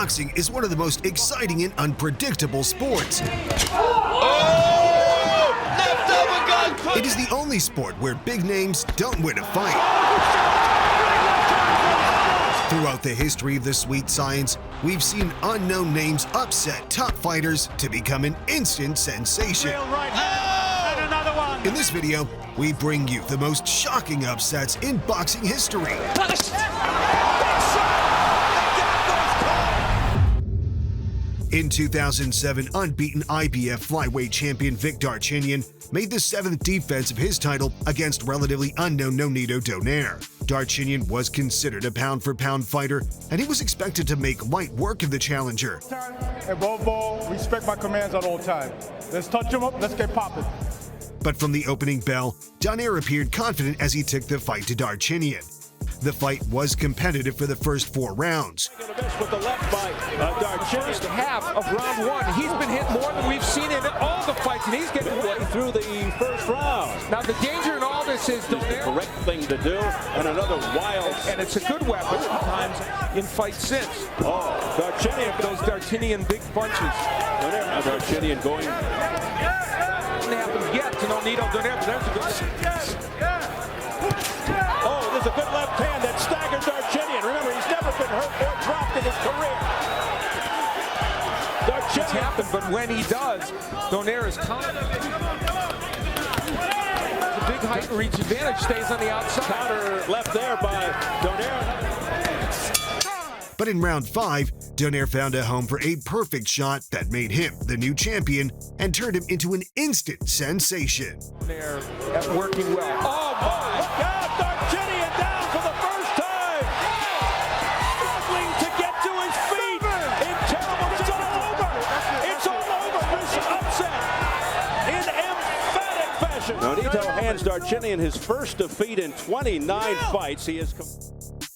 boxing is one of the most exciting and unpredictable sports. It is the only sport where big names don't win a fight. Throughout the history of the sweet science, we've seen unknown names upset top fighters to become an instant sensation. In this video, we bring you the most shocking upsets in boxing history. In 2007, unbeaten IBF flyweight champion Darchinyan made the 7th defense of his title against relatively unknown Nonito Donaire. Darchinyan was considered a pound-for-pound fighter, and he was expected to make light work of the challenger. Above all, respect my commands at all times. Let's touch him up, let's get popping. But from the opening bell, Donaire appeared confident as he took the fight to Darchinyan. The fight was competitive for the first 4 rounds. With the left by Darchinyan. First half of round 1, he's been hit more than we've seen in all the fights, and he's getting away through the first round. Now the danger in all this is Donaire. Correct thing to do, and another wild. And it's a good weapon sometimes in fights since. Oh, Darchinyan, those Darchinyan big punches. Darchinyan going. Doesn't happen yet to Nonito Donaire, but there's a good. Oh, there's a good left hand that staggered Darchinyan. Remember, he's never been hurt or dropped in his career. Darchinyan happened, but when he does, Donaire is confident. The big height and reach advantage stays on the outside. Counter left there by Donaire. But in round 5, Donaire found a home for a perfect shot that made him the new champion and turned him into an instant sensation. Donaire working well. Oh my God, Darchinyan down for the first time. Struggling to get to his feet. In terrible, it's all over. It's all over. This upset in emphatic fashion. Nonito hands Darchinyan his first defeat in 29 fights. He is.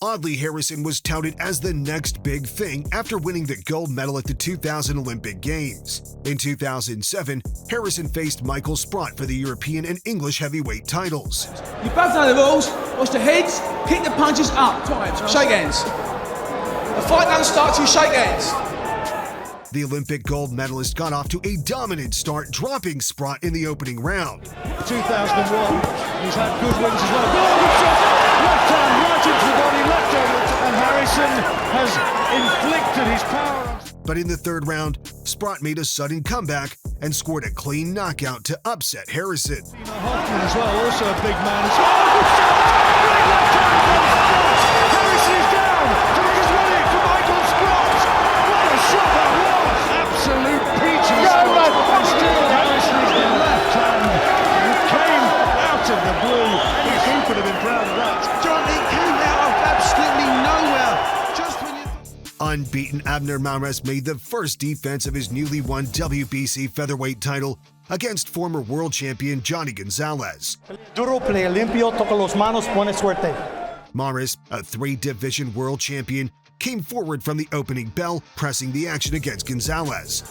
Oddly, Harrison was touted as the next big thing after winning the gold medal at the 2000 Olympic Games. In 2007, Harrison faced Michael Sprott for the European and English heavyweight titles. You both know the rules. Watch the heads, kick the punches up. Shake hands. The fight don't start till you shake hands. The Olympic gold medalist got off to a dominant start, dropping Sprott in the opening round. 2001, he's had good wins as well. Left hand right into the body, left hand, and Harrison has inflicted his power. But in the 3rd round, Sprott made a sudden comeback and scored a clean knockout to upset Harrison. Hatton as well, also a big man. Harrison is down, and he's winning for Michael Sprott. What a shot that was! Absolute peaches. Harrison is the left hand. He came out of the blue. He could have been proud of that. He came out of absolutely nowhere. Just when you... Unbeaten Abner Mares made the first defense of his newly won WBC featherweight title against former world champion Johnny Gonzalez. Duro play limpio, toca los manos, pone suerte. Mares, a 3-division world champion, came forward from the opening bell, pressing the action against Gonzalez.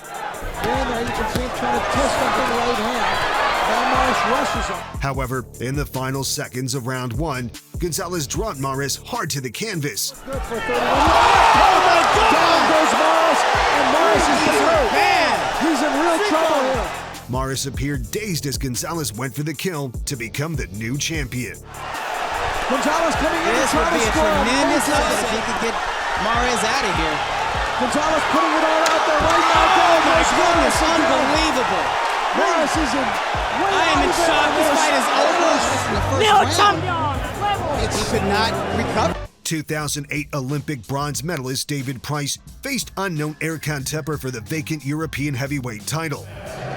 There you can see him trying to twist up the right hand. Mares rushes him. However, in the final seconds of round 1, Gonzalez dropped Mares hard to the canvas. Good for 31. Oh my God! Down goes Mares, and Mares is hurt. Man, he's in real trouble here. Mares appeared dazed as Gonzalez went for the kill to become the new champion. Gonzalez coming in to try to score. Tremendous upset if he could get Mares out of here. Gonzalez putting it all out there right now. Oh my goodness, unbelievable. Mares is in. I am in shock. This fight is over. He could not recover. 2008 Olympic bronze medalist David Price faced unknown Erkan Teper for the vacant European heavyweight title.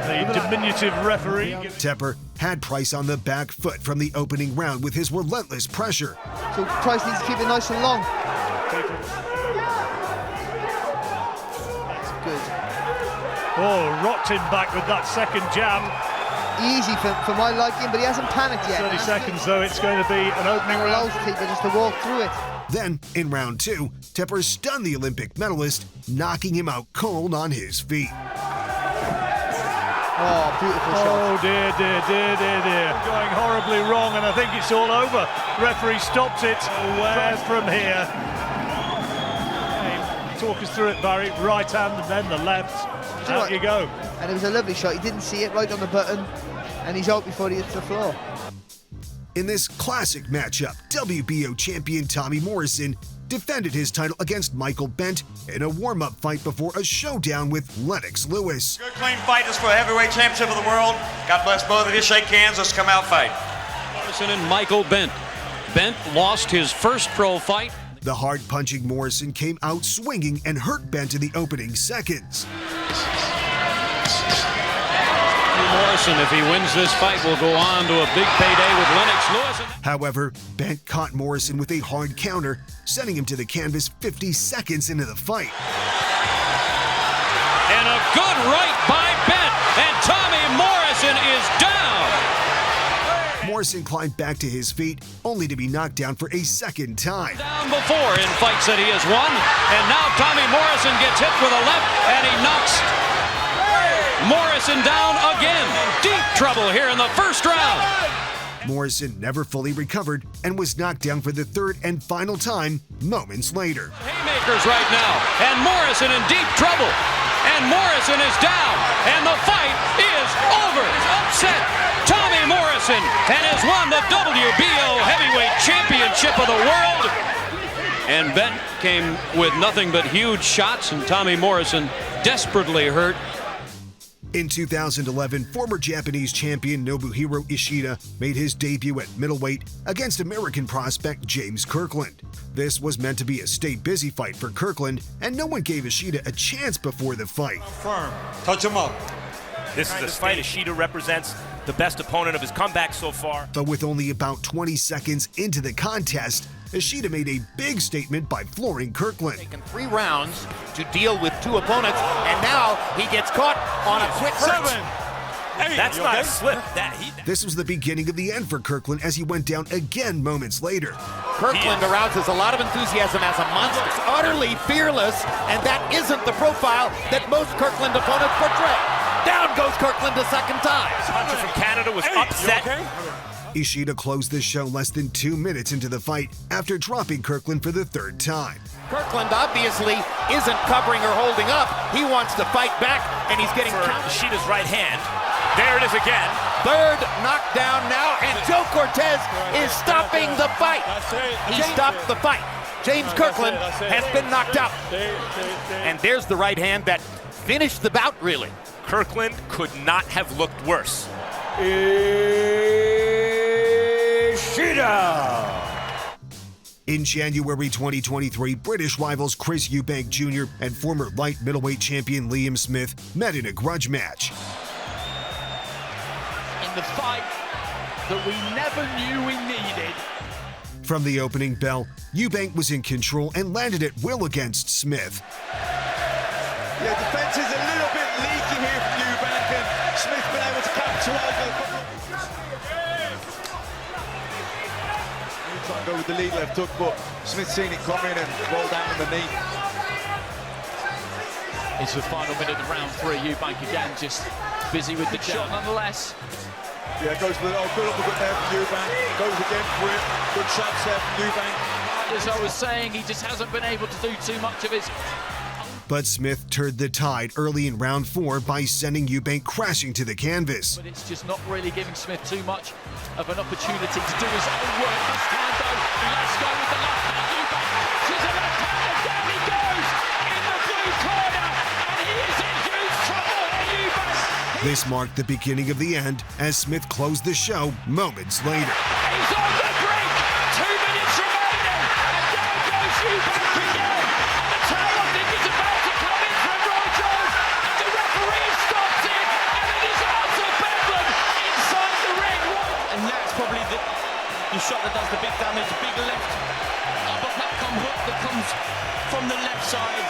The diminutive referee. Teper had Price on the back foot from the opening round with his relentless pressure. So Price needs to keep it nice and long. That's good. Oh, rocked him back with that second jab. Easy for my liking, but he hasn't panicked yet. 30 seconds though, it's going to be an opening round. Allows Teper just to walk through it. Then, in round 2, Teper stunned the Olympic medalist, knocking him out cold on his feet. Oh, beautiful shot. Oh dear, dear, dear, dear, dear. Going horribly wrong, and I think it's all over. Referee stops it. Where from here? Talk us through it, Barry. Right hand and then the left. Out you go. And it was a lovely shot. He didn't see it, right on the button, and he's out before he hits the floor. In this classic matchup, WBO champion Tommy Morrison defended his title against Michael Bent in a warm-up fight before a showdown with Lennox Lewis. Good clean fighters for a heavyweight championship of the world. God bless both of you. Shake hands. Let's come out fight. Morrison and Michael Bent. Bent lost his first pro fight. The hard-punching Morrison came out swinging and hurt Bent in the opening seconds. Morrison, if he wins this fight, will go on to a big payday with Lennox Lewis. However, Bent caught Morrison with a hard counter, sending him to the canvas 50 seconds into the fight. And a good right by Bent, and Tommy Morrison is down. Morrison climbed back to his feet, only to be knocked down for a second time. Down before in fights that he has won, and now Tommy Morrison gets hit with a left, and he knocks Morrison down again. Deep trouble here in the first round. Morrison never fully recovered and was knocked down for the third and final time moments later. Haymakers right now, and Morrison in deep trouble. And Morrison is down, and the fight is over. Upset Tommy Morrison, and has won the WBO Heavyweight Championship of the world. And Bent came with nothing but huge shots, and Tommy Morrison desperately hurt. In 2011, former Japanese champion Nobuhiro Ishida made his debut at middleweight against American prospect James Kirkland. This was meant to be a stay busy fight for Kirkland, and no one gave Ishida a chance before the fight. Firm. Touch him up. This is a fight Ishida represents the best opponent of his comeback so far. But with only about 20 seconds into the contest, Ishida made a big statement by flooring Kirkland. Taken 3 rounds to deal with 2 opponents, and now he gets caught on a quick 7. That's not a slip. This was the beginning of the end for Kirkland as he went down again moments later. Kirkland arouses a lot of enthusiasm as a monster, utterly fearless, and that isn't the profile that most Kirkland opponents portray. Down goes Kirkland a second time. Puncher from Canada was upset. Ishida closed the show less than 2 minutes into the fight after dropping Kirkland for the third time. Kirkland obviously isn't covering or holding up. He wants to fight back, and he's getting Ishida's right hand. There it is again. Third knockdown now, and Joe Cortez is stopping the fight. He stopped the fight. James Kirkland has been knocked out. And there's the right hand that finished the bout, really. Kirkland could not have looked worse. Ishida. In January 2023, British rivals Chris Eubank Jr. and former light middleweight champion Liam Smith met in a grudge match. In the fight that we never knew we needed. From the opening bell, Eubank was in control and landed at will against Smith. Yeah, defense is a little bit leaky here from Eubank, and Smith been able to capitalize on it. Trying to go with the lead left hook, but Smith seen it coming and rolled down on the knee. It's the final minute of round 3. Eubank again just busy with the shot nonetheless. Yeah, goes for the good uppercut there from Eubank. Goes again for it. Good shots there from Eubank. As I was saying, he just hasn't been able to do too much of his. But Smith turned the tide early in round 4 by sending Eubank crashing to the canvas. But it's just not really giving Smith too much of an opportunity to do his own work. This time though, let's go with the left hand. Eubank catches a left hand and down he goes in the blue corner, and he is in huge trouble. Eubank. This marked the beginning of the end as Smith closed the show moments later. He's on the brink. 2 minutes remaining, and down goes Eubank again. And the tail I think is about to come in from Rocha, and the referee stops it, and it is out of Bellew inside the ring. And that's probably the shot that does the big damage. Big left uppercut hook that comes from the left side.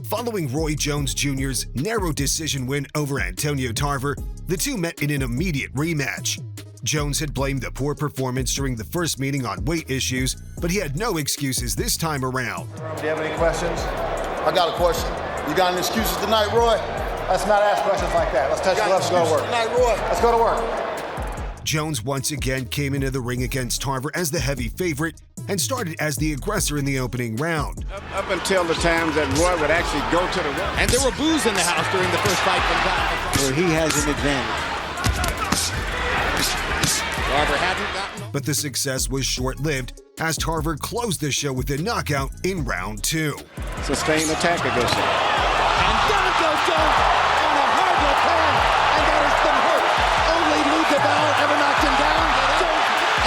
Following Roy Jones Jr.'s narrow decision win over Antonio Tarver, the two met in an immediate rematch. Jones had blamed the poor performance during the first meeting on weight issues, but he had no excuses this time around. Do you have any questions? I got a question. You got any excuses tonight, Roy? Let's not ask questions like that. Let's touch gloves and go to work. Let's go to work. Jones once again came into the ring against Tarver as the heavy favorite and started as the aggressor in the opening round. Up until the times that Roy would actually go to the ring. And there were boos in the house during the first fight from Galahad. Where he has an advantage. Tarver hadn't gotten... But the success was short-lived as Tarver closed the show with a knockout in round 2. Sustained attack against him. And down goes Jones on a hard left hand, and that has been hurt. Only Lou Cabal ever knocked him down,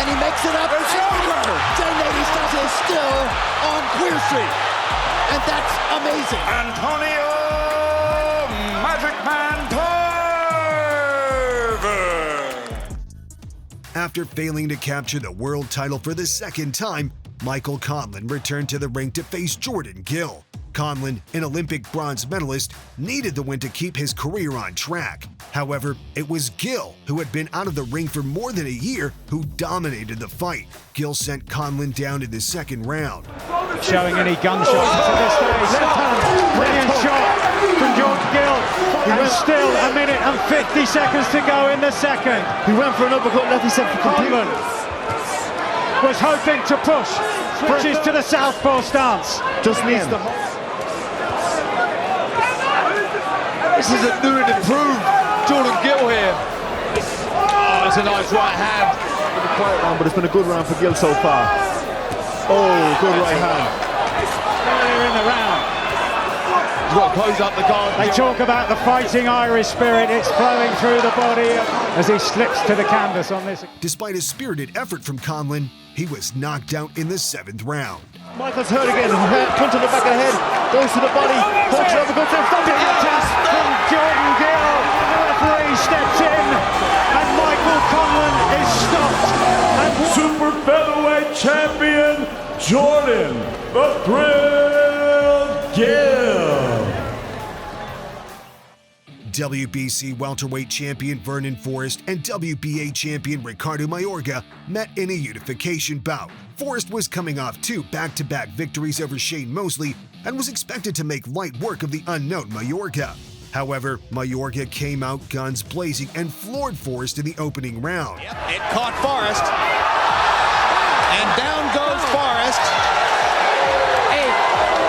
and he makes it up. It's over. J-Ladies is still on Queer Street, and that's amazing. Antonio Magic Man Tarver. After failing to capture the world title for the second time, Michael Conlan returned to the ring to face Jordan Gill. Conlan, an Olympic bronze medalist, needed the win to keep his career on track. However, it was Gill, who had been out of the ring for more than a year, who dominated the fight. Gill sent Conlan down in the second round. Showing any gunshots to this stage. Brilliant shot from Jordan Gill. And still a minute and 50 seconds to go in the second. He went for an uppercut left, he said for Conlan was hoping to push. Switches to the southpaw stance. Just needs the hold. This is a new and improved Jordan Gill here. Oh, that's a nice right hand. It's been a quiet round, but it's been a good round for Gill so far. Oh, good right hand. Earlier in the round. He's got to close up the guard. They talk about the fighting Irish spirit. It's flowing through the body as he slips to the canvas on this. Despite a spirited effort from Conlan, he was knocked out in the 7th round. Michael's hurt again. Punch on the back of the head. Goes to the body. Hooks over. Goes to the from Jordan Gill. The referee steps in, and Michael Conlan is stopped. And Super featherweight champion Jordan the Thrill Gill. WBC welterweight champion Vernon Forrest and WBA champion Ricardo Mayorga met in a unification bout. Forrest was coming off 2 back-to-back victories over Shane Mosley and was expected to make light work of the unknown Mayorga. However, Mayorga came out guns blazing and floored Forrest in the opening round. It caught Forrest, and down goes Forrest.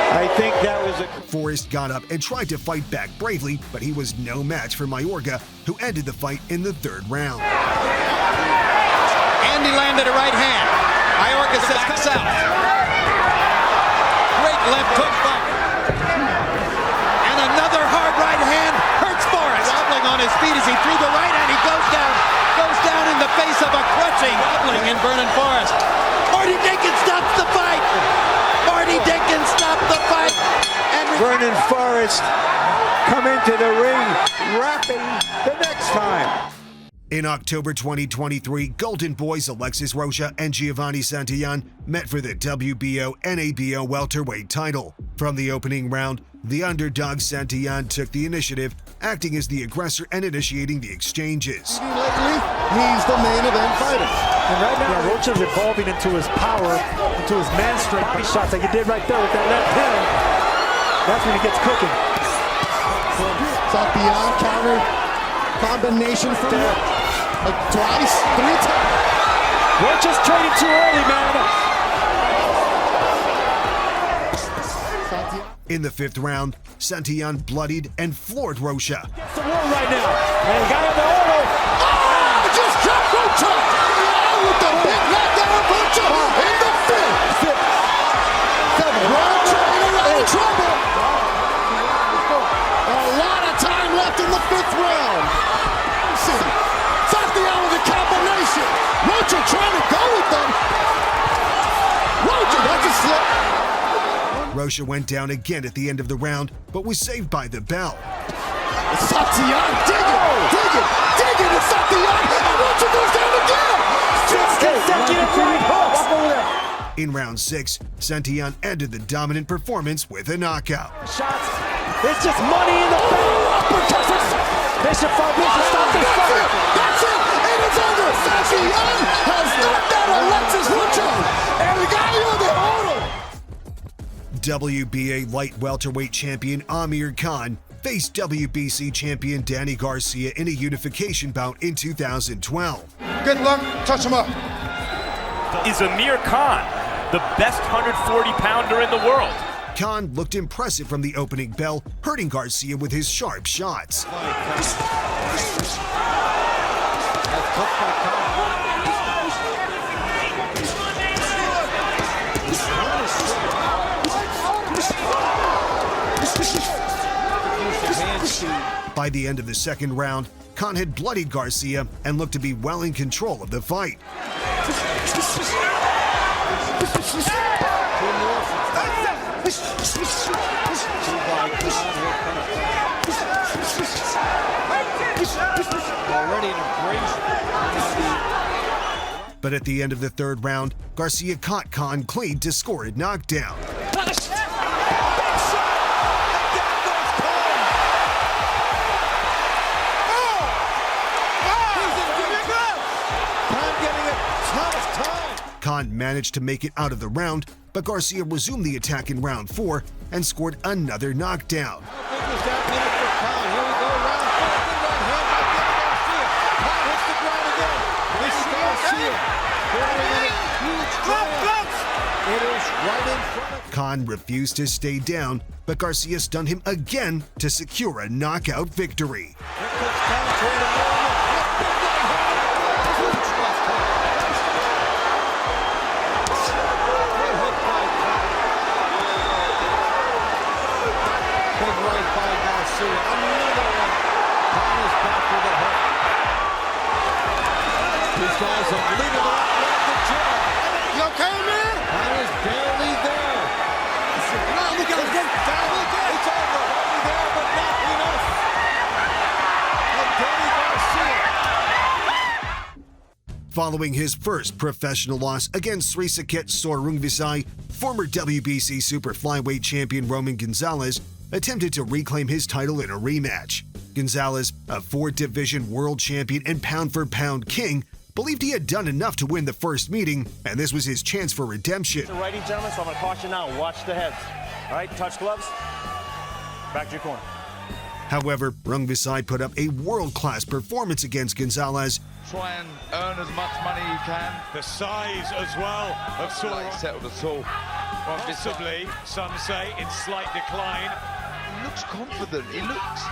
I think that was a... Forrest got up and tried to fight back bravely, but he was no match for Mayorga, who ended the fight in the 3rd round. Andy landed a right hand. Mayorga says, cuts out. Great left hook by. And another hard right hand hurts Forrest. Wobbling on his feet as he threw the right hand. He goes down in the face of a crutching. Wobbling in Vernon Forrest. Marty Dinkins stops the fight. Marty Dinkins stopped the fight. And Vernon Forrest come into the ring rapping the next time. In October 2023, Golden Boys Alexis Rocha and Giovanni Santillan met for the WBO NABO welterweight title. From the opening round, the underdog Santillan took the initiative, acting as the aggressor and initiating the exchanges. lately, he's the main event fighter. And right now, Rocha's evolving into his power, into his man strength. Body shots like he did right there with that left hand. That's when he gets cooking. Santillan counter combination from there. Like twice, 3 times. Rocha's trading too early, man. In the 5th round, Santillan bloodied and floored Rocha. It's the war right now. And he got him the auto. Oh, just dropped Rocha. With the big knockdown of Rocha in the 5th. Rocha in a lot of trouble. A lot of time left in the 5th round. Santillan with a combination. Rocha trying to go with them. Rocha, that's a slip. Rocha went down again at the end of the round, but was saved by the bell. Santillan digging to Santillan, and Rocha goes down again. Just consecutive right hooks. In round 6, Santillan ended the dominant performance with a knockout. Shots. It's just money in the bank. They should stop this fight. That's it. It is over. Santillan has knocked out Alexis Rocha, and the guy on the auto. WBA light welterweight champion Amir Khan faced WBC champion Danny Garcia in a unification bout in 2012. Good luck. Touch him up. Is Amir Khan the best 140-pounder in the world? Khan looked impressive from the opening bell, hurting Garcia with his sharp shots. By the end of the second round, Khan had bloodied Garcia and looked to be well in control of the fight. But at the end of the third round, Garcia caught Khan clean to score a knockdown. Khan managed to make it out of the round, but Garcia resumed the attack in round 4 and scored another knockdown. Khan refused to stay down, but Garcia stunned him again to secure a knockout victory. You okay, man? I was barely there. Look at him. It's over. Barely there, but not enough. And Danny Garcia. Following his first professional loss against Rungvisai II, former WBC super flyweight champion Roman Gonzalez attempted to reclaim his title in a rematch. Gonzalez, a 4-division world champion and pound-for-pound king, believed he had done enough to win the first meeting, and this was his chance for redemption. It's a righty, gentlemen, so I'm going to caution now. Watch the heads. All right, touch gloves. Back to your corner. However, Rungvisai put up a world-class performance against Gonzalez. Try and earn as much money you can. The size as well of Sauron. Settled at all. Possibly, some say, in slight decline. He looks confident. He looks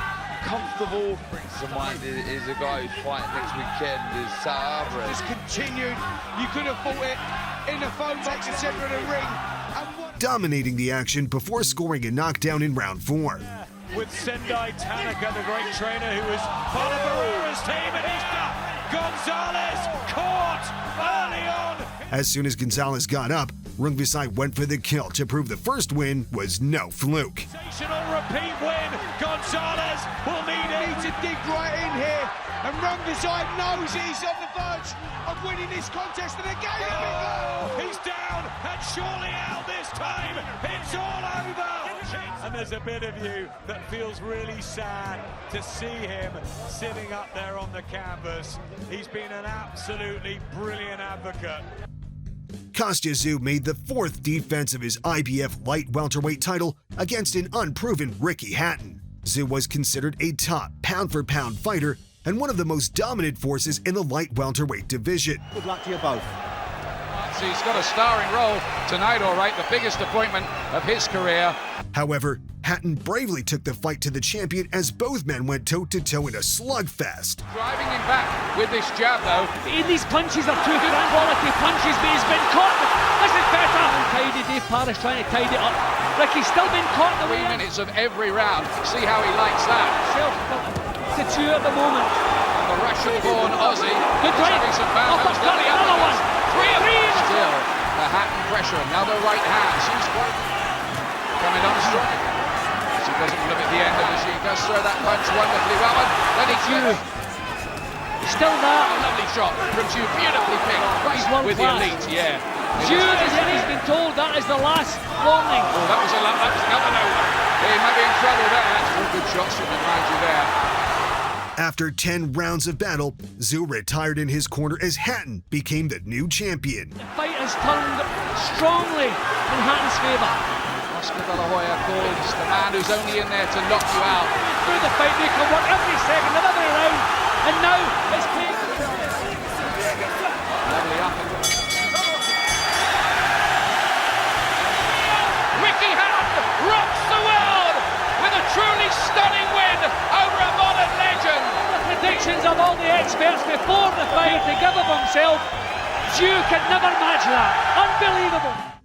comfortable. Brings to mind is a guy who's fighting next weekend, is Alvarez. Just continued. You could have fought it in the phone box in the center of the ring. Dominating the action before scoring a knockdown in round 4. With Sendai Tanaka, the great trainer who was part of Barrera's team, and he's got Gonzalez caught early on. As soon as Gonzalez got up, Rungvisai went for the kill to prove the first win was no fluke. Sensational repeat win. Gonzalez will need it. Needs to dig right in here, and Rungvisai knows he's on the verge of winning this contest, and again he's down and surely out this time. It's all over. And there's a bit of you that feels really sad to see him sitting up there on the canvas. He's been an absolutely brilliant advocate. Tszyu made the 4th defense of his IBF light welterweight title against an unproven Ricky Hatton. Tszyu was considered a top pound-for-pound fighter and one of the most dominant forces in the light welterweight division. Good luck to you both. He's got a starring role tonight, all right, the biggest appointment of his career. However, Hatton bravely took the fight to the champion as both men went toe-to-toe in a slugfest. Driving him back with this jab, though. These punches are two good quality punches, but he's been caught. This is better. Tidy, Dave Parrish trying to tidy it up. Ricky's still been caught in the way. 3 minutes of every round. See how he likes that. It's a 2 at the moment. And the Russian-born Aussie. Good right. Uppercut, another one. 3 of them. Still, the Hatton pressure. Now the right hand. She's coming on strong. She doesn't limit the end of it. She does throw that punch wonderfully well. And then it's still there. A lovely shot from Tszyu. Beautifully picked. Right with the elite, yeah. Tszyu, he's been told that is the last warning. Oh, that was another no. He might be in trouble there. That's 4 good shots from him, mind you, there. After 10 rounds of battle, Tszyu retired in his corner as Hatton became the new champion. The fight has turned strongly in Hatton's favour. Oscar De La Hoya calls the man who's only in there to knock you out. Through the fight, they come on every second, another round, and now it's clear. Lovely up. Ricky Hatton rocks the world with a truly stunning win over a modern legend. The predictions of all the experts before the fight to give of himself. Tszyu could never match that. Unbelievable.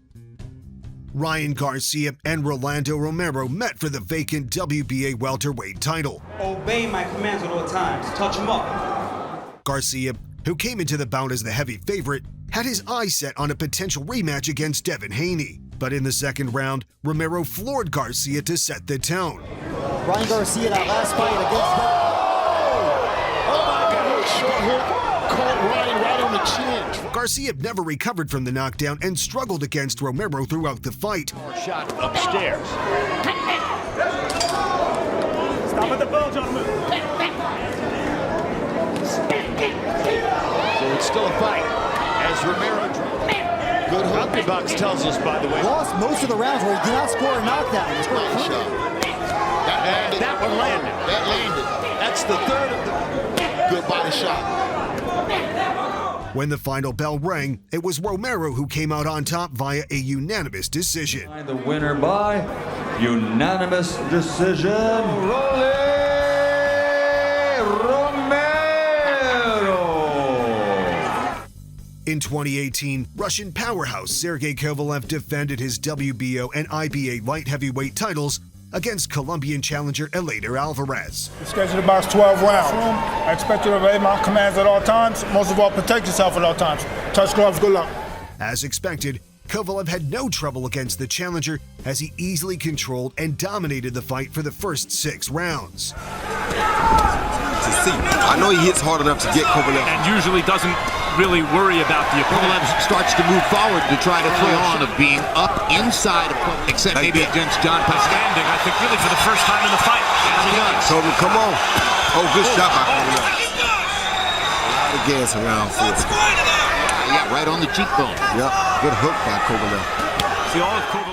Ryan Garcia and Rolando Romero met for the vacant WBA welterweight title. Obey my commands at all times. Touch him up. Garcia, who came into the bout as the heavy favorite, had his eyes set on a potential rematch against Devin Haney. But in the second round, Romero floored Garcia to set the tone. Ryan Garcia, that last fight against Oh my God, short hook. Caught Ryan right on the chin. Garcia never recovered from the knockdown and struggled against Romero throughout the fight. Shot upstairs. Stop at the bell, gentlemen. So it's still a fight as Romero drops. Good hook. Underdogs tells us, by the way. Lost most of the rounds where he did not score a knockdown. He scored a shot. That one landed. That landed. That's the third of the good body shot. When the final bell rang, it was Romero who came out on top via a unanimous decision. The winner by unanimous decision, Rolly Romero. In 2018, Russian powerhouse Sergey Kovalev defended his WBO and IBA light heavyweight titles against Colombian challenger Alvarez. The schedule about 12 rounds. I expect you to obey my commands at all times. Most of all, protect yourself at all times. Touch gloves, good luck. As expected, Kovalev had no trouble against the challenger as he easily controlled and dominated the fight for the first 6 rounds. I know he hits hard enough to get Kovalev. And usually doesn't really worry about the opponent. Kovalev starts to move forward to try to play on of being up inside of, except maybe against John Standing, I think, really for the first time in the fight. Kovalev, come on. Oh, good shot by Kovalev. A lot of gas around for it. Yeah, right on the cheekbone. Yep, good hook by Kovalev.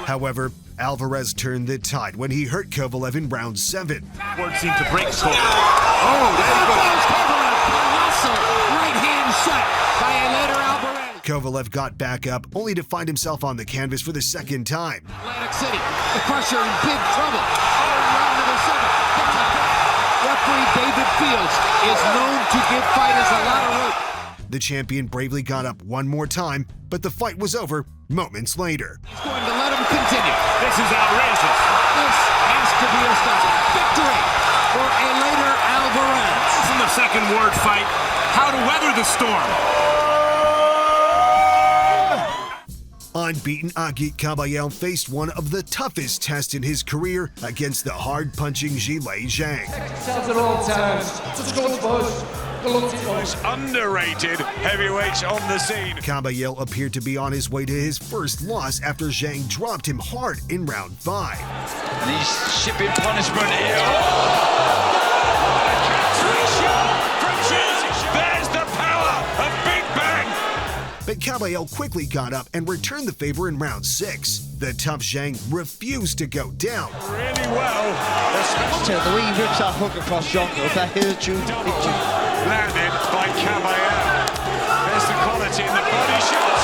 However, Alvarez turned the tide when he hurt Kovalev in round 7. Word seemed to break Kovalev. Oh, there you go. Colossal right hand shot by a later Alvarez. Kovalev got back up, only to find himself on the canvas for the second time. Atlantic City, the crusher in big trouble. Round number 7. Referee David Fields is known to give fighters a lot of rope. The champion bravely got up one more time, but the fight was over moments later. He's going to let him continue. This is outrageous. This has to be a stop. Victory for a later Alvarez. This is the second word fight. How to weather the storm. Unbeaten Agit Kabayel faced one of the toughest tests in his career against the hard-punching Zhang. At all times. Just go to boys. Most underrated heavyweights on the scene. Kabayel appeared to be on his way to his first loss after Zhang dropped him hard in round 5. And he's shipping punishment here. There's the power of Big Bang. But Kabayel quickly got up and returned the favor in round 6. The tough Zhang refused to go down. Really well. The way he rips that hook across Jungle, that is a true picture. Landed by Kabayel. There's the quality in the body shots.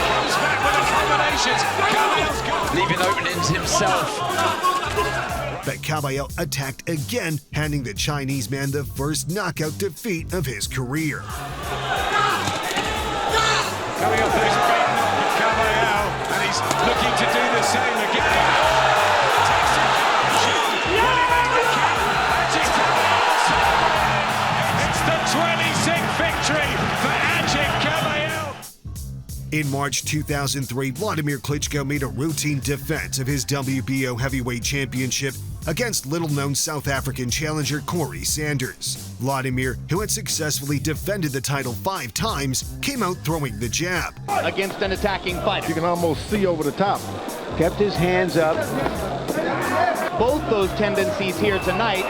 Comes back with the combinations. Kabayel's got leaving openings himself. But Kabayel attacked again, handing the Chinese man the first knockout defeat of his career. Kabayel takes a big knock at Kabayel, and he's looking to do the same again. It's the 26th victory for Agit Kabayel. In March 2003, Vladimir Klitschko made a routine defense of his WBO heavyweight championship against little-known South African challenger Corey Sanders. Vladimir, who had successfully defended the title 5 times, came out throwing the jab. Against an attacking fighter. You can almost see over the top. Kept his hands up. Both those tendencies here tonight.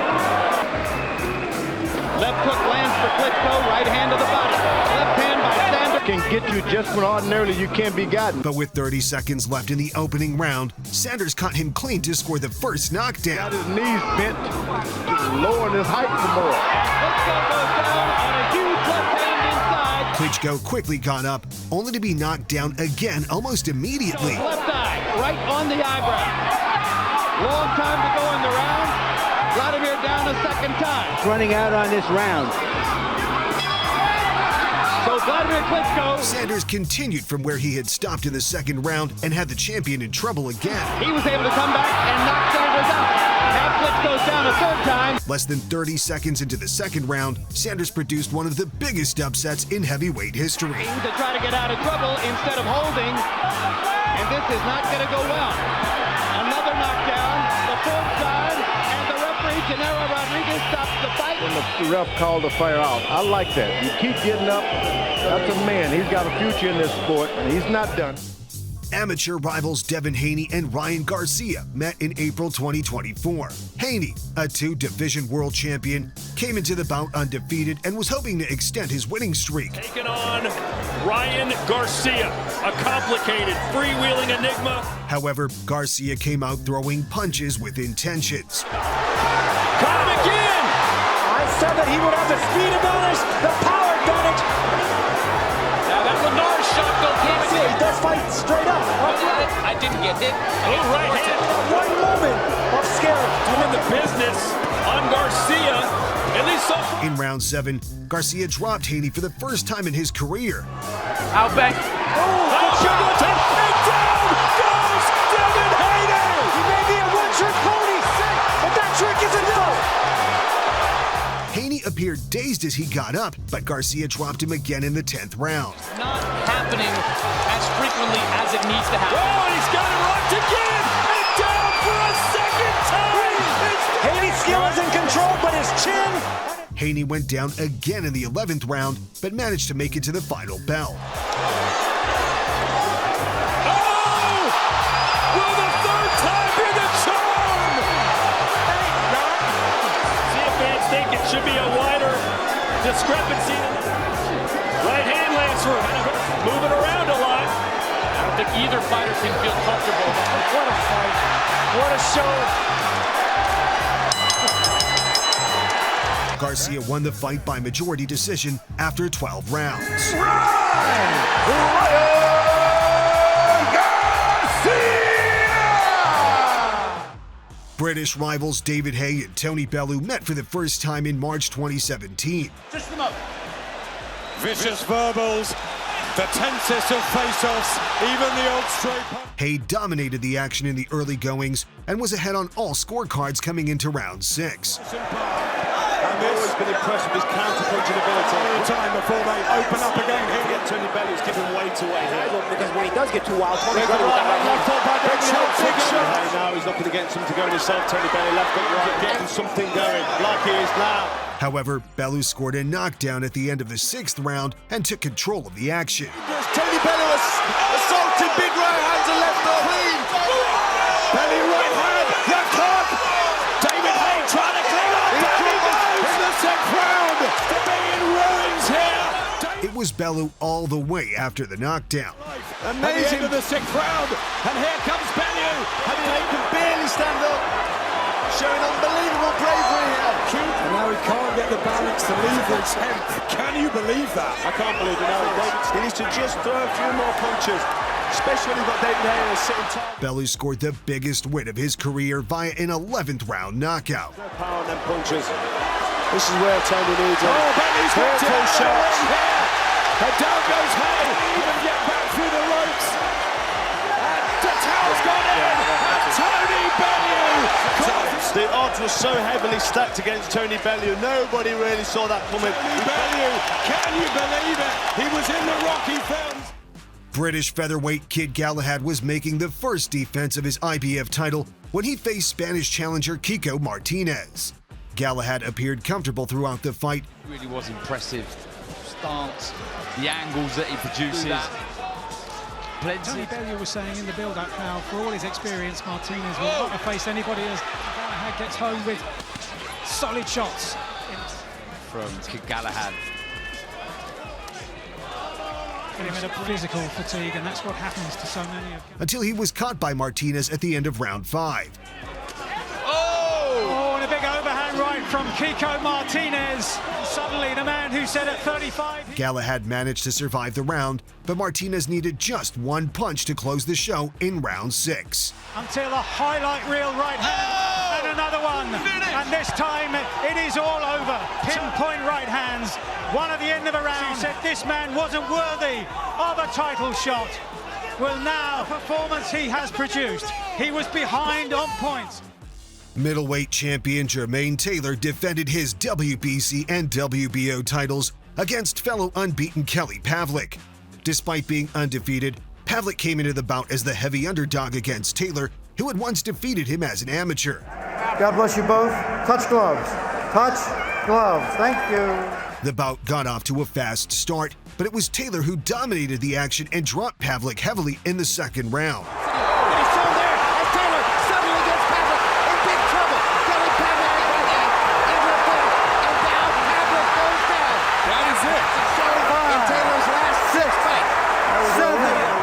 Left hook lands for Klitschko, right hand to the body. Left hand by Sanders. can get you just when ordinarily you can't be gotten. But with 30 seconds left in the opening round, Sanders caught him clean to score the first knockdown. Got his knees bent, just lowering his height some more. Klitschko goes down on a huge left hand inside. Klitschko quickly got up, only to be knocked down again almost immediately. Left eye, right on the eyebrow. Long time to go in the round. Vladimir down a second time. Running out on this round. So Vladimir Klitschko. Sanders continued from where he had stopped in the second round and had the champion in trouble again. He was able to come back and knock Sanders out. Now Klitschko's down a third time. Less than 30 seconds into the second round, Sanders produced one of the biggest upsets in heavyweight history. To try to get out of trouble instead of holding. And this is not going to go well. Another knockdown, the fourth time, and the referee, Gennaro Rodriguez, stops the fight. When the ref called the fight out, I like that. You keep getting up, that's a man. He's got a future in this sport, and he's not done. Amateur rivals Devin Haney and Ryan Garcia met in April 2024. Haney, a two-division world champion, came into the bout undefeated and was hoping to extend his winning streak. Taking on Ryan Garcia, a complicated, freewheeling enigma. However, Garcia came out throwing punches with intentions. Caught him again! I said that he would have the speed advantage, the power advantage. Now that Donaire shot goes Can't see it, he does fight straight up. I didn't get hit. Oh, right hand. One moment of scare. Doing the business on Garcia, at least so far. In round 7, Garcia dropped Haney for the first time in his career. Outback. Oh, and down goes Devin Haney! He may be a one-trick pony, but that trick isn't full. Haney appeared dazed as he got up, but Garcia dropped him again in the 10th round. Not happening as frequently as it needs to happen. Oh, and he's got it locked again! And down for a second time! Haney's skill is in control, but his chin. Haney went down again in the 11th round, but managed to make it to the final bell. Oh! Will the third time be the charm? See if fans think it should be a wider discrepancy. Right hand lands for him. Moving around a lot. I don't think either fighter can feel comfortable. What a fight. What a show. Garcia won the fight by majority decision after 12 rounds. British rivals David Haye and Tony Bellew met for the first time in March 2017. Just them up. Vicious verbals, the tensest of face-offs, even the old straight punch. Haye dominated the action in the early goings and was ahead on all scorecards coming into round 6. And this has been impressed with his counter-punching ability. All the time before they open up again here. Tony Bellew's giving weight away here. Look, because when he does get too wild, Tony's Big ready with that right hand. big shot. Hey, now he's looking to get something going himself. Tony Bellew left foot right, getting something going, like he is now. However, Bellew scored a knockdown at the end of the 6th round and took control of the action. Tony Bellew assaulted big right hands and left hook. Clean. Bellew right hand, left hook. David Haye trying to clean up. In the 6th round, to be in ruins here. It was Bellew all the way after the knockdown. Amazing. At the end of the 6th round, and here comes Bellew. I mean, he can barely stand up, showing unbelievable bravery here. And now he can't get the balance to leave the 10th. Can you believe that? I can't believe it. No, he needs to just throw a few more punches, especially when he's got David Haye sitting tight. Bellew scored the biggest win of his career via an 11th round knockout. No power on them punches. This is where Tony needs it. Oh, Bellew's got Careful shots. And down goes Haye. Even get back through the ropes. And Tatau's gone in. And Tony Bellew. The odds were so heavily stacked against Tony Bellew. Nobody really saw that coming. Bellew, can you believe it? He was in the Rocky films. British featherweight Kid Galahad was making the first defense of his IBF title when he faced Spanish challenger Kiko Martinez. Galahad appeared comfortable throughout the fight. Really was impressive. Stance, the angles that he produces. Tony Bellew was saying in the build-up how, for all his experience, Martinez will not have faced anybody as Galahad gets home with solid shots. From Kid Galahad. put him in a physical fatigue, and that's what happens to so many of them. Until he was caught by Martinez at the end of round 5. Oh, and a big overhand right from Kiko Martinez. Suddenly, the man who said at 35... Galahad managed to survive the round, but Martinez needed just one punch to close the show in round 6. Until a highlight reel right hand, and another one. And this time, it is all over. Pinpoint right hands, one at the end of the round. He said this man wasn't worthy of a title shot. Well, now, performance he has produced. He was behind on points. Middleweight champion Jermaine Taylor defended his WBC and WBO titles against fellow unbeaten Kelly Pavlik. Despite being undefeated, Pavlik came into the bout as the heavy underdog against Taylor, who had once defeated him as an amateur. God bless you both. Touch gloves. Touch gloves. Thank you. The bout got off to a fast start, but it was Taylor who dominated the action and dropped Pavlik heavily in the second round.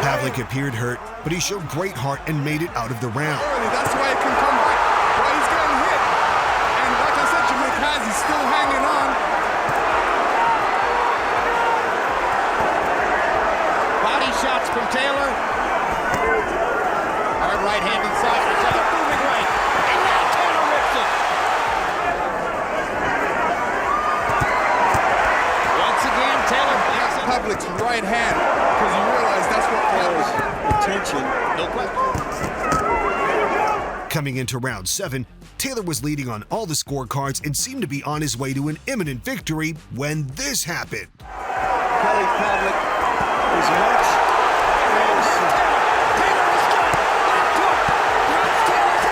Pavlik appeared hurt, but he showed great heart and made it out of the round. That's why he can come back. But he's getting hit. And like I said, Jermaine he's still hanging on. Body shots from Taylor. Hard right hand inside. Taylor moving right. And now Taylor rips it. Once again, Taylor has Pavlik's right hand. Because you realize that's what draws attention. No question. Coming into round 7, Taylor was leading on all the scorecards and seemed to be on his way to an imminent victory when this happened. Kelly Pavlik is much closer. Taylor is good. Taylor's head up. Uppercut.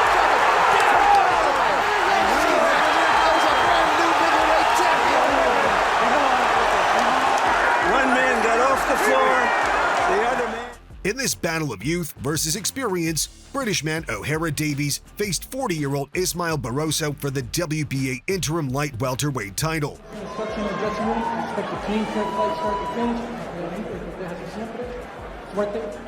Taylor in big trouble. There's a brand new middleweight champion. One man got off the floor, the other man... In this battle of youth versus experience, British man O'Hara Davies faced 40-year-old Ismail Barroso for the WBA interim light welterweight title. Instruction in the dressing room. Expect a clean fight start to finish.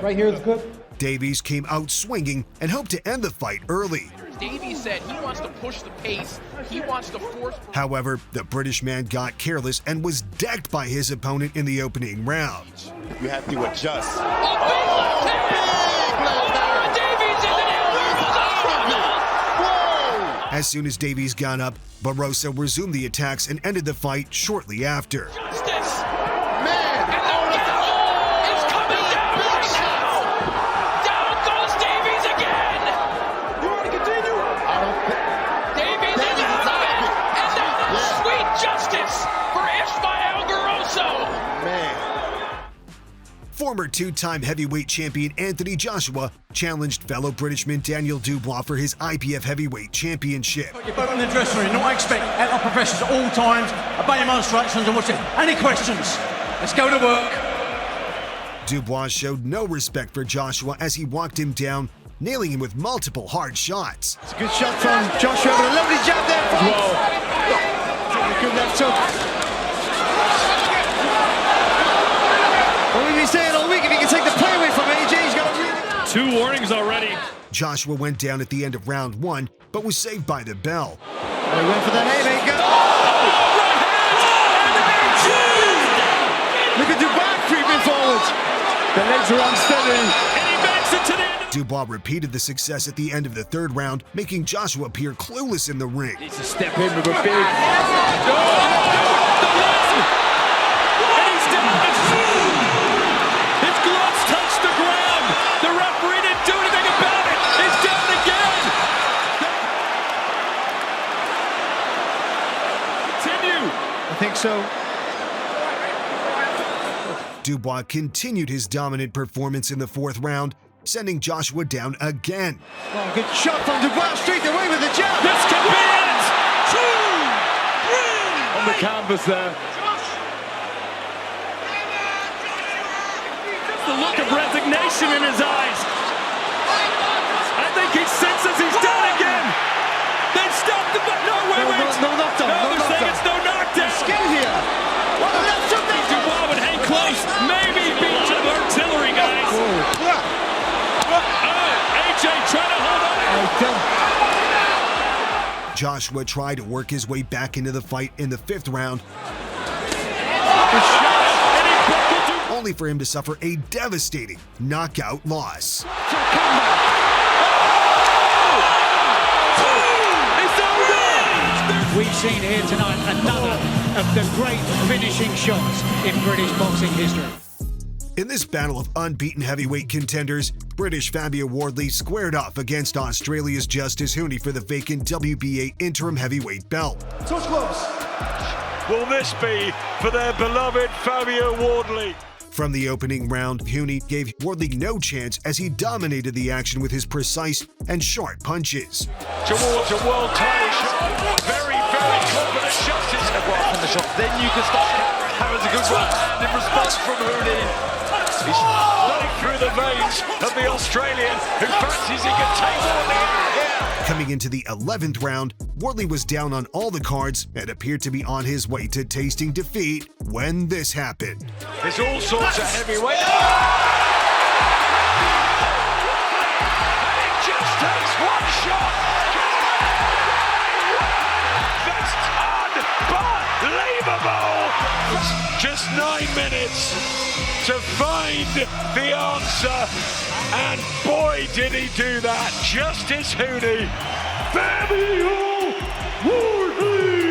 Right here is good. Davies came out swinging and hoped to end the fight early. Davies said he wants to push the pace. He wants to force. However, the British man got careless and was decked by his opponent in the opening round. You have to adjust. As soon as Davies got up, Barroso resumed the attacks and ended the fight shortly after. Former two-time heavyweight champion Anthony Joshua challenged fellow Britishman Daniel Dubois for his IBF heavyweight championship. You're both in the dressing room. I expect our professionals at all times obey my instructions and what's it. Any questions? Let's go to work. Dubois showed no respect for Joshua as he walked him down, nailing him with multiple hard shots. It's a good shot from Joshua, but a lovely jab there. Whoa. Good left hook. What we've been saying all week, if he can take the play away from AJ, he's got a really... 2 warnings already. Joshua went down at the end of round 1, but was saved by the bell. They went for that haymaker. Look at Dubois creeping forward. The legs are unsteady. And he makes it to the end. Dubois repeated the success at the end of the 3rd round, making Joshua appear clueless in the ring. Needs to step in with a big... His gloves touched the ground. The referee didn't do anything about it. He's down again. Continue. I think so. Dubois continued his dominant performance in the 4th round, sending Joshua down again. Oh, good shot from Dubois, straight away with the jab. This could be it. 2, 3. On the canvas there. The look of resignation in his eyes. I think he senses he's down again. They stopped the fight. No, wait. No knockdown. No, they're saying it's no knockdown. Skill here. What a left hook there. Joshua tried to work his way back into the fight in the 5th round, only for him to suffer a devastating knockout loss. We've seen here tonight another of the great finishing shots in British boxing history. In this battle of unbeaten heavyweight contenders, British Fabio Wardley squared off against Australia's Justice Haney for the vacant WBA interim heavyweight belt. Touch gloves. Will this be for their beloved Fabio Wardley? From the opening round, Haney gave Wardley no chance as he dominated the action with his precise and sharp punches. Towards a world title shot. Very, very confident Justice. From the shot. Then you can start. Has a good right hand in response from Haney. He's running through the veins of the Australian who fancies he can take Wardley here. Coming into the 11th round, Wardley was down on all the cards and appeared to be on his way to tasting defeat when this happened. There's all sorts of heavyweight. And it just takes one shot. That's unbelievable. Just 9 minutes to find the answer. And boy, did he do that. Justice Haney. Fabio Wardley.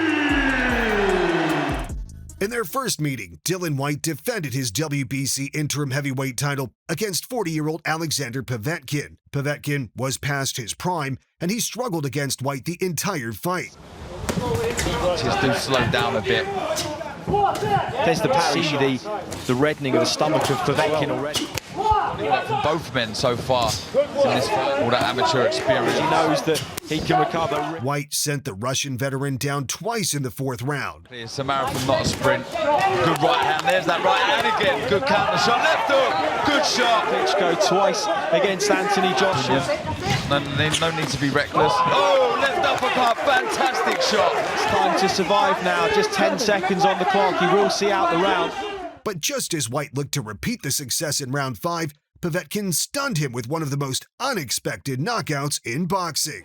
In their first meeting, Dillian Whyte defended his WBC interim heavyweight title against 40-year-old Alexander Povetkin. Povetkin was past his prime, and he struggled against Whyte the entire fight. Just do slow down a bit. There's the parry, the reddening of the stomach of Povetkin already. From both men so far in this fight, all that amateur experience. He knows that he can recover. Whyte sent the Russian veteran down twice in the 4th round. It's a marathon, not a sprint. Good right hand, there's that right hand again. Good counter shot, left hook, good shot. Klitschko twice against Anthony Joshua. No need to be reckless. Oh, left uppercut, fantastic shot. It's time to survive now, just 10 seconds on the clock. He will see out the round. But just as Whyte looked to repeat the success in round 5, Povetkin stunned him with one of the most unexpected knockouts in boxing.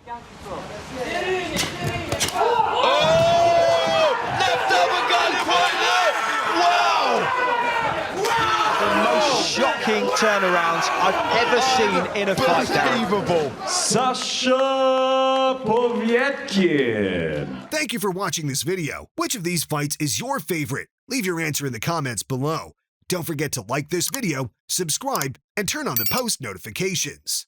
Oh! Left uppercut, right left! Wow! The most shocking turnarounds I've ever seen in a fight. Unbelievable. Sasha Povetkin. Thank you for watching this video. Which of these fights is your favorite? Leave your answer in the comments below. Don't forget to like this video, subscribe, and turn on the post notifications.